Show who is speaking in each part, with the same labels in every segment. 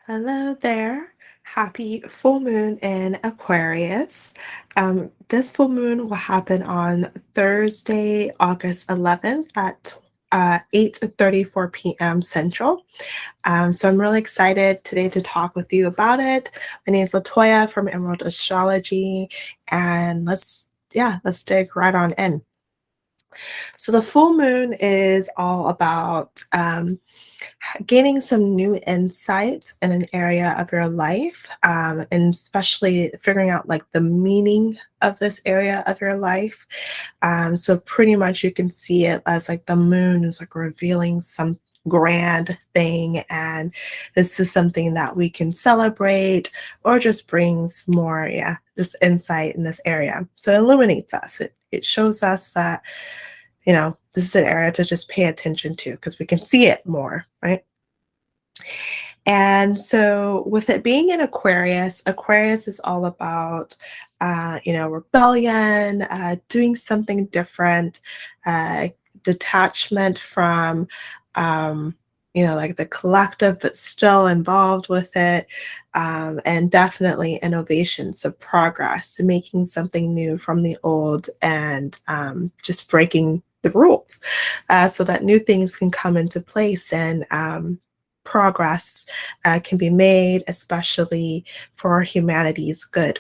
Speaker 1: Hello there. Happy full moon in Aquarius. This full moon will happen on Thursday, August 11th at 8:34 p.m. Central. So I'm really excited today to talk with you about it. My name is Latoya from Emerald Astrology, and let's dig right on in. So the full moon is all about gaining some new insights in an area of your life, and especially figuring out like the meaning of this area of your life. So pretty much you can see it as like the moon is like revealing some grand thing, and this is something that we can celebrate or just brings more, this insight in this area. So it illuminates us. It shows us that this is an area to just pay attention to because we can see it more, right? And so, with it being in Aquarius, Aquarius is all about, rebellion, doing something different, uh, detachment from, like the collective, but still involved with it, and definitely innovation, so progress, making something new from the old, and just breaking the rules, so that new things can come into place and progress can be made, especially for humanity's good,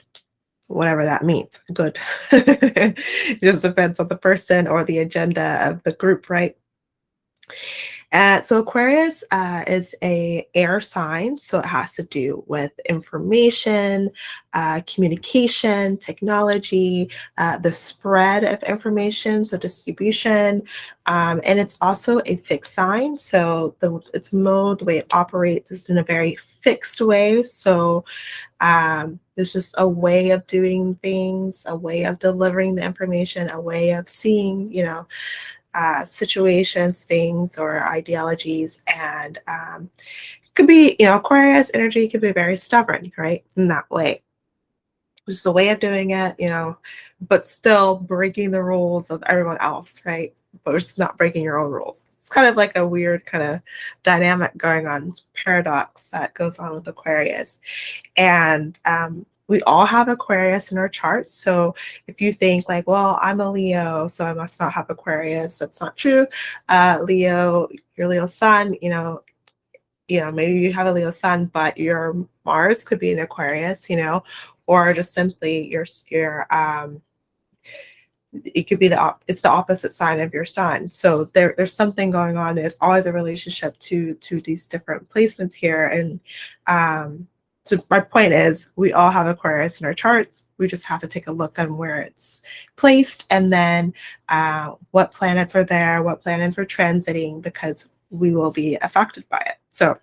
Speaker 1: whatever that means. Good. It just depends on the person or the agenda of the group, right? So Aquarius is a air sign, so it has to do with information, communication, technology, the spread of information, so distribution, and it's also a fixed sign. So its mode, the way it operates, is in a very fixed way. So it's just a way of doing things, a way of delivering the information, a way of seeing, situations, things, or ideologies. And could be, Aquarius energy could be very stubborn, right? In that way. Just a way of doing it, but still breaking the rules of everyone else, right? But just not breaking your own rules. It's kind of like a weird kind of dynamic going on, paradox that goes on with Aquarius. And we all have Aquarius in our charts. So if you think like, well, I'm a Leo, so I must not have Aquarius, that's not true. Leo, your Leo sun, maybe you have a Leo sun, but your Mars could be in Aquarius, or just simply your it could be it's the opposite sign of your sun. So there's something going on. There's always a relationship to these different placements here. And so my point is we all have Aquarius in our charts. We just have to take a look on where it's placed, and then what planets are there, what planets are transiting, because we will be affected by it. So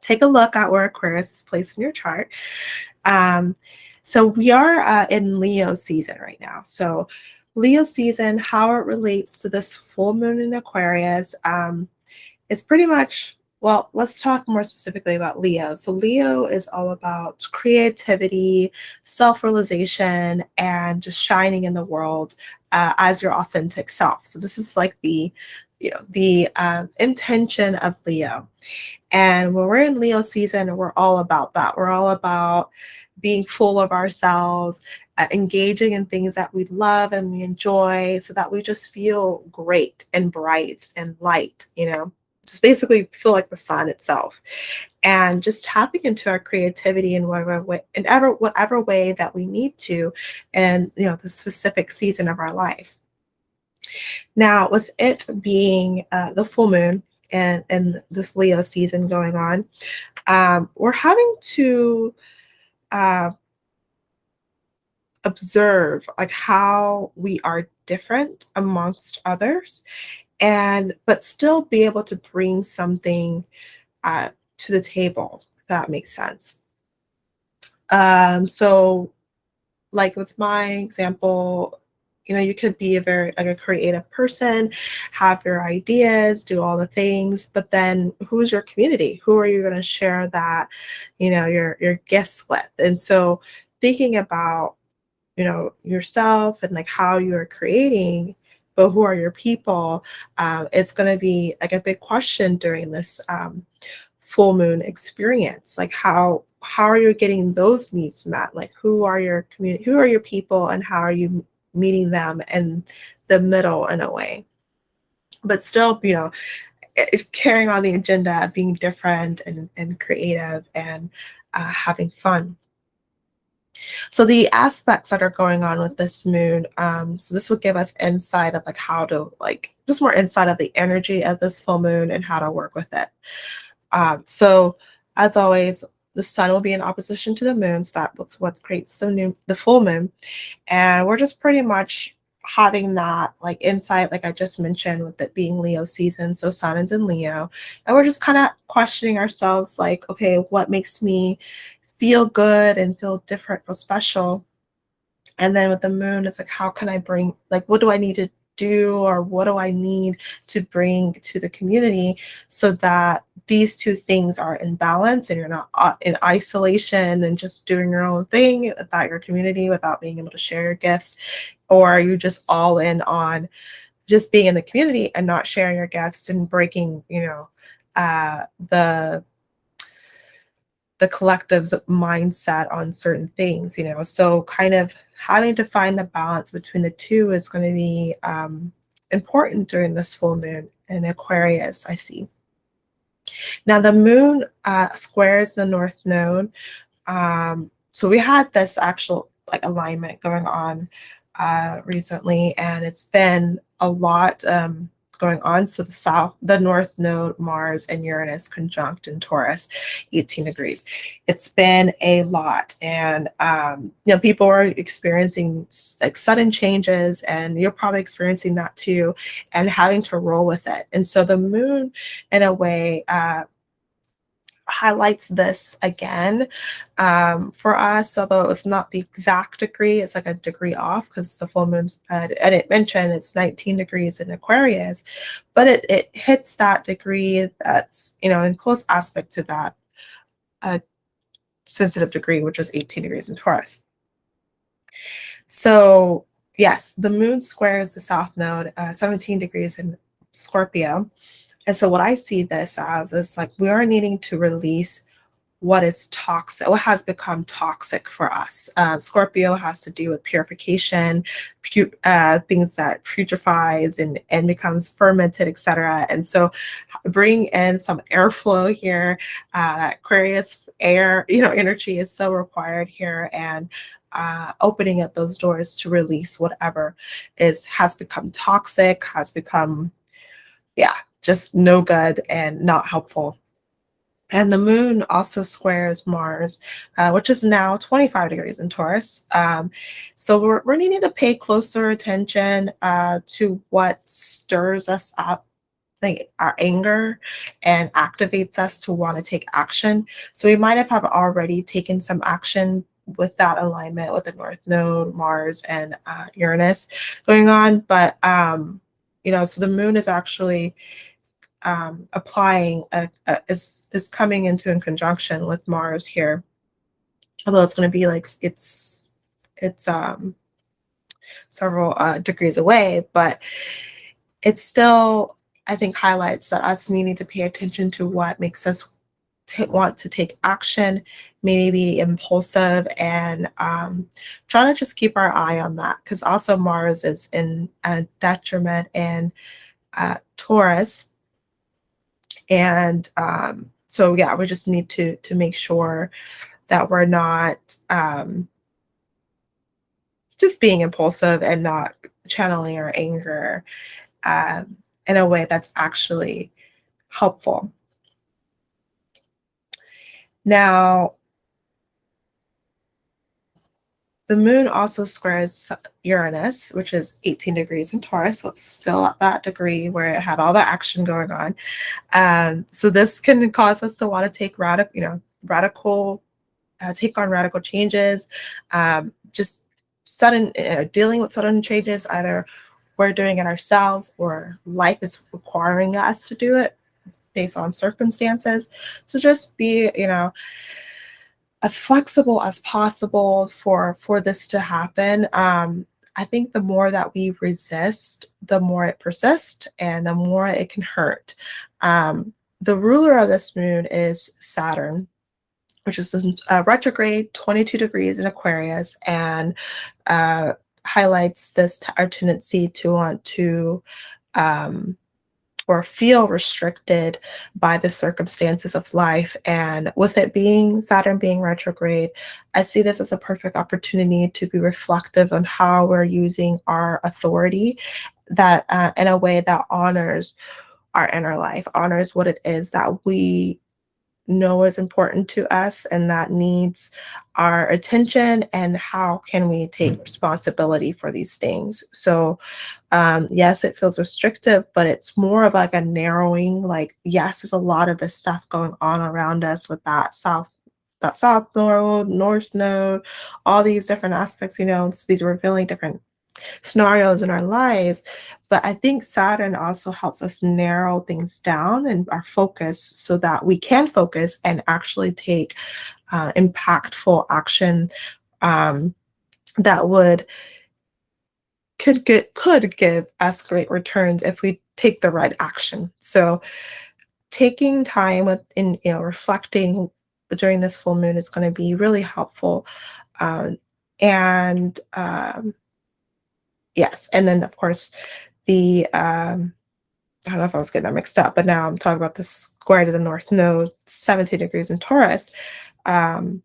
Speaker 1: take a look at where Aquarius is placed in your chart. So we are in Leo season right now. So Leo season, how it relates to this full moon in Aquarius, it's pretty much, well, let's talk more specifically about Leo. So Leo is all about creativity, self-realization, and just shining in the world as your authentic self. So this is like the intention of Leo. And when we're in Leo season, we're all about that. We're all about being full of ourselves, engaging in things that we love and we enjoy, so that we just feel great and bright and light, just basically feel like the sun itself. And just tapping into our creativity in whatever way that we need to, and the specific season of our life. Now, with it being the full moon and this Leo season going on, we're having to uh, observe like how we are different amongst others, and but still be able to bring something to the table, if that makes sense. So like with my example, you could be a very like a creative person, have your ideas, do all the things, but then who's your community? Who are you going to share that, your gifts with? And so thinking about, yourself and like how you're creating, but who are your people? It's going to be like a big question during this full moon experience. Like how are you getting those needs met? Like who are your community, who are your people, and how are you meeting them in the middle in a way? But still, carrying on the agenda of being different and creative and having fun. So the aspects that are going on with this moon, so this will give us insight of like how to like just more insight of the energy of this full moon and how to work with it. So as always, the sun will be in opposition to the moon, so that's what creates the full moon, and we're just pretty much having that like insight, like I just mentioned, with it being Leo season, so sun is in Leo, and we're just kind of questioning ourselves, like, okay, what makes me feel good and feel different, feel special? And then with the moon, it's like, how can I bring, like, what do I need to do, or what do I need to bring to the community so that these two things are in balance and you're not in isolation and just doing your own thing without your community, without being able to share your gifts, or are you just all in on just being in the community and not sharing your gifts and breaking, the collective's mindset on certain things, so kind of having to find the balance between the two is going to be important during this full moon in Aquarius, I see. Now the moon squares the north node. So we had this actual like alignment going on recently, and it's been a lot going on. So the north node, Mars and Uranus conjunct in Taurus, 18 degrees. It's been a lot, and people are experiencing like sudden changes, and you're probably experiencing that too, and having to roll with it. And so the moon, in a way, highlights this again for us, although it's not the exact degree, it's like a degree off because the full moon's, I didn't mention it's 19 degrees in Aquarius, but it hits that degree that's, in close aspect to that sensitive degree, which is 18 degrees in Taurus. So yes, the moon squares the south node, 17 degrees in Scorpio. And so what I see this as is like we are needing to release what is toxic, what has become toxic for us. Scorpio has to do with purification, things that putrefies and becomes fermented, etc. And so bring in some airflow here. Aquarius air, energy is so required here, and opening up those doors to release whatever has become toxic, has become, just no good and not helpful. And the moon also squares Mars, which is now 25 degrees in Taurus. So we're needing to pay closer attention to what stirs us up, like our anger, and activates us to want to take action. So we might have already taken some action with that alignment with the North Node, Mars, and Uranus going on. But, so the moon is actually applying is coming into in conjunction with Mars here, although it's going to be like it's several degrees away, but it's still, I think, highlights that us needing to pay attention to what makes us want to take action, maybe be impulsive, and try to just keep our eye on that, because also Mars is in a detriment in Taurus. And so yeah, we just need to make sure that we're not just being impulsive and not channeling our anger in a way that's actually helpful. Now, the moon also squares Uranus, which is 18 degrees in Taurus, so it's still at that degree where it had all the action going on. So this can cause us to want to take take on radical changes, just sudden dealing with sudden changes. Either we're doing it ourselves or life is requiring us to do it based on circumstances. So just be, as flexible as possible for this to happen. I think the more that we resist, the more it persists and the more it can hurt. the ruler of this moon is Saturn, which is retrograde 22 degrees in Aquarius, and uh, highlights this our tendency to want to or feel restricted by the circumstances of life. And with it being Saturn being retrograde, I see this as a perfect opportunity to be reflective on how we're using our authority that in a way that honors our inner life, honors what it is that we know is important to us and that needs our attention, and how can we take responsibility for these things. So yes, it feels restrictive, but it's more of like a narrowing, like, yes, there's a lot of this stuff going on around us with that south node, north node, all these different aspects, so these revealing different scenarios in our lives. But I think Saturn also helps us narrow things down and our focus so that we can focus and actually take impactful action that could give us great returns if we take the right action. So taking time in reflecting during this full moon is going to be really helpful. And yes, and then of course the I don't know if I was getting that mixed up, but now I'm talking about the square to the north node, 17 degrees in Taurus. Um,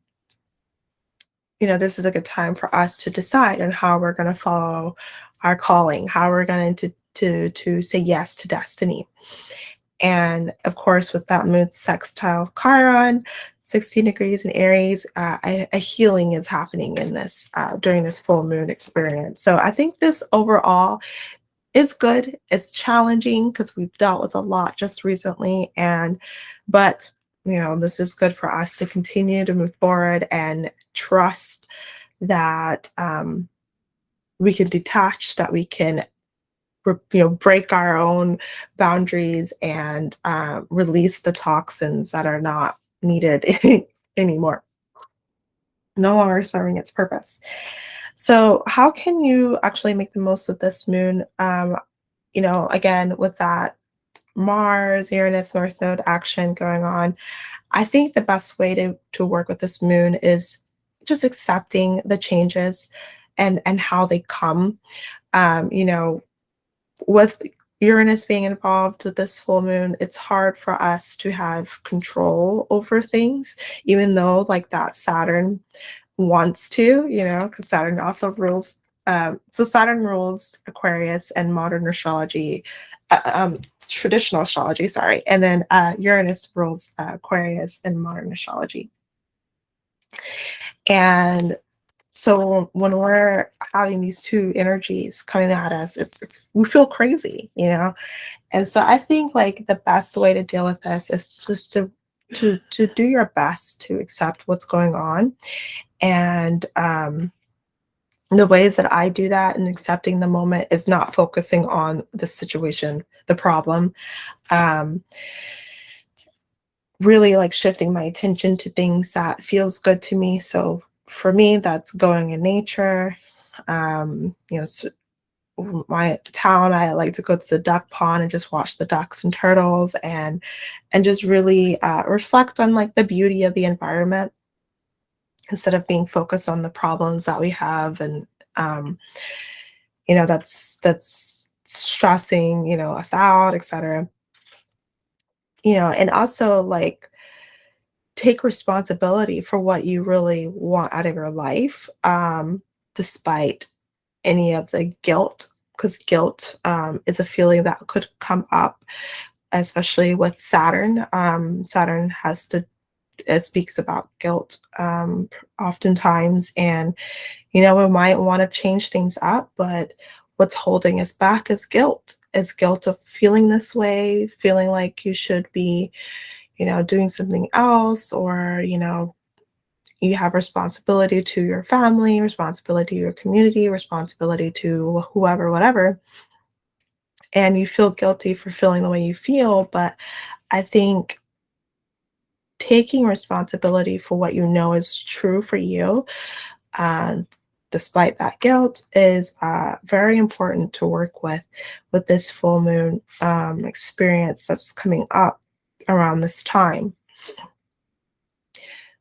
Speaker 1: this is a good time for us to decide on how we're going to follow our calling, how we're going to say yes to destiny. And of course, with that moon sextile Chiron, 16 degrees in Aries, a healing is happening in this during this full moon experience. So I think this overall is good. It's challenging because we've dealt with a lot just recently, but this is good for us to continue to move forward and trust that we can detach, that we can break our own boundaries and release the toxins that are not needed anymore, no longer serving its purpose. So how can you actually make the most of this moon? Again, with that Mars, Uranus, North Node action going on, I think the best way to work with this moon is just accepting the changes and how they come. With Uranus being involved with this full moon, it's hard for us to have control over things, even though like that Saturn wants to, because Saturn also rules. So Saturn rules Aquarius and modern astrology, traditional astrology, sorry, and then Uranus rules Aquarius and modern astrology. And so when we're having these two energies coming at us, it's we feel crazy, And so I think like the best way to deal with this is just to do your best to accept what's going on. And the ways that I do that and accepting the moment is not focusing on the situation, the problem. Really like shifting my attention to things that feels good to me. So for me, that's going in nature. My town, I like to go to the duck pond and just watch the ducks and turtles and just really reflect on like the beauty of the environment instead of being focused on the problems that we have, and that's stressing us out, etc. And also like take responsibility for what you really want out of your life, despite any of the guilt, because guilt is a feeling that could come up, especially with Saturn. Saturn it speaks about guilt oftentimes, and we might want to change things up, but what's holding us back is guilt. Is guilt of feeling this way, feeling like you should be doing something else, or you have responsibility to your family, responsibility to your community, responsibility to whoever, whatever, and you feel guilty for feeling the way you feel. But I think taking responsibility for what you know is true for you, despite that guilt, is very important to work with this full moon experience that's coming up. around this time.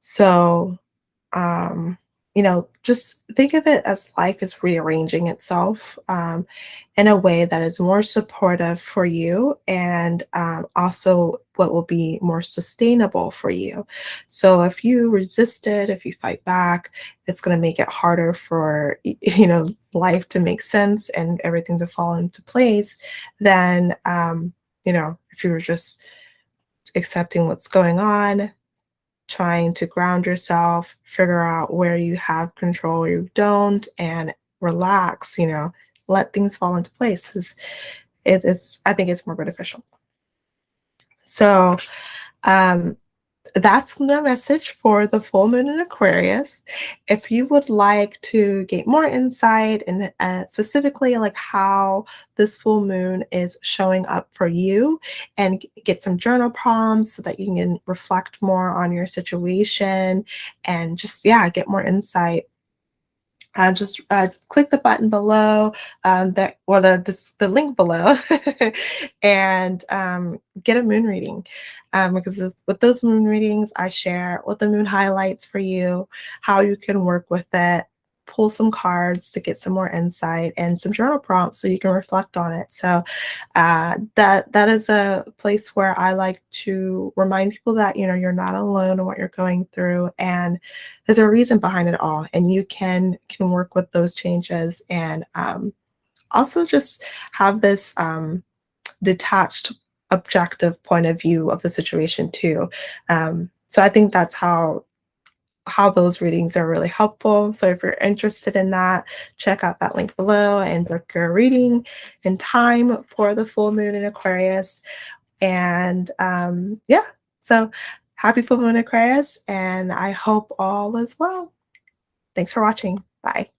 Speaker 1: So, um, just think of it as life is rearranging itself in a way that is more supportive for you, and also what will be more sustainable for you. So if you resist it, if you fight back, it's going to make it harder for life to make sense and everything to fall into place than if you were just accepting what's going on, trying to ground yourself, figure out where you have control, where you don't, and relax, let things fall into place. I think it's more beneficial. So, um, that's the message for the full moon in Aquarius. If you would like to get more insight and specifically like how this full moon is showing up for you, and get some journal prompts so that you can reflect more on your situation and just, yeah, get more insight, just click the button below, or the link below, and get a moon reading. Because with those moon readings, I share what the moon highlights for you, how you can work with it, pull some cards to get some more insight, and some journal prompts so you can reflect on it. So that is a place where I like to remind people that you're not alone in what you're going through, and there's a reason behind it all, and you can work with those changes, and also just have this detached, objective point of view of the situation too. So I think that's how those readings are really helpful. So if you're interested in that, check out that link below and book your reading in time for the full moon in Aquarius. And yeah, so happy full moon Aquarius, and I hope all is well. Thanks for watching. Bye.